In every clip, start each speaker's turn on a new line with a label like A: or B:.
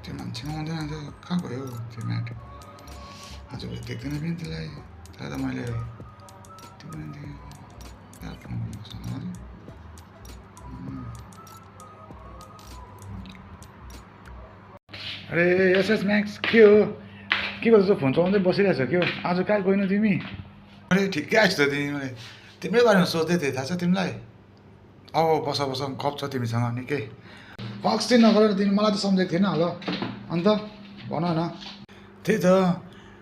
A: त्यो मान्छे आउँदैन त कहाँ गयो त्यो म्याट आज देख्दैन पनि त्यसलाई तर त मैले त्यो पनि अरे एसएस म्याक्स के हो के गर्छ फोन चलाउँदै बसिरहेछ के हो आज कहाँ गएन तिमी अरे ठिकै आएछ त तिमीले तिम्रै बारेमा सोच्दै थिएँ थाहा छ तिमीलाई बस बस गफ छ तिमीसँग निकै फक्स चाहिँ नगरेर तिमी मलाई त सम्झेको थिएन होला अन्त भन न त्यही त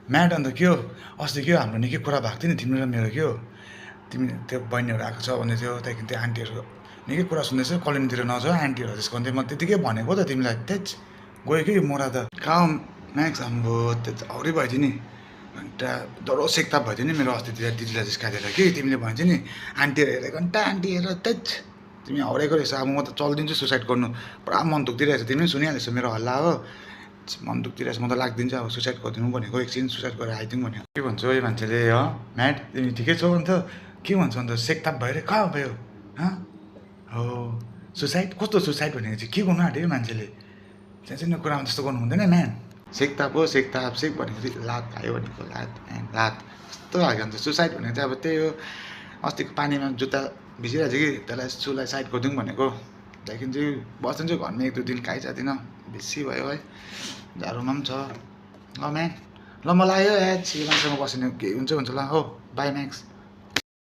A: म्याट अन्त के हो अस्ति के हो हाम्रो निकै कुरा भएको थियो नि तिम्रो र मेरो के हो तिमी त्यो बहिनीहरू आएको छ भन्दै थियो त्यहाँदेखि त्यो आन्टीहरू निकै कुरा सुन्दैछ कलिनतिर नजाऊ आन्टीहरू त्यसको अन्त म त्यतिकै भनेको त तिमीलाई त्यच गयो कि मोरा त कहाँ म्याक्स हाम्रो त्यो औरै भयो थियो नि घन्टा डह्रो सेकताप भयो थियो नि मेरो अस्तितिर दिदीलाई जिस्काएर कि तिमीले भन्थ्यो नि आन्टीहरू हेरेर घन्टा आन्टी हेरेर त्यच तिमी हौरेको रहेछ अब म त चलिदिन्छु सुसाइड गर्नु पुरा मन दुख्दिरहेछ तिमी पनि सुनिहालेछौ मेरो हल्ला हो मन दुख्दिरहेछ म त लाग्दिन्छ अब सुसाइड गरिदिनु भनेको एकछिन सुसाइड गरेर आइदिउँ भनेको के भन्छ यो मान्छेले म्याट तिमी ठिकै छौ अन्त के भन्छ अन्त सेकताप भएर कहाँ भयो हो सुसाइड कस्तो सुसाइड भनेको चाहिँ के गर्नु आँट्यो यो मान्छेले चाहिँ चाहिँ कुरामा त्यस्तो गर्नु हुँदैन म्यान सेकताप हो सेकताप सेक भनेको चाहिँ लात आयो भनेको लात लात कस्तो खालको हुन्छ सुसाइड भनेको चाहिँ अब त्यही हो अस्तिको पानीमा जुत्ता भिजिरहेको छ कि त्यसलाई सुलाई साइड गरिदिउँ भनेको त्यहाँदेखि चाहिँ बस्दिन्छु घरमा एक दुई दिन काहीँ जाँदिनँ बेसी भयो है झाडुमा पनि छ ल म्यान ल मलाई आयो मान्छेसँग बसिने के हुन्छ ल हो बाई म्याक्स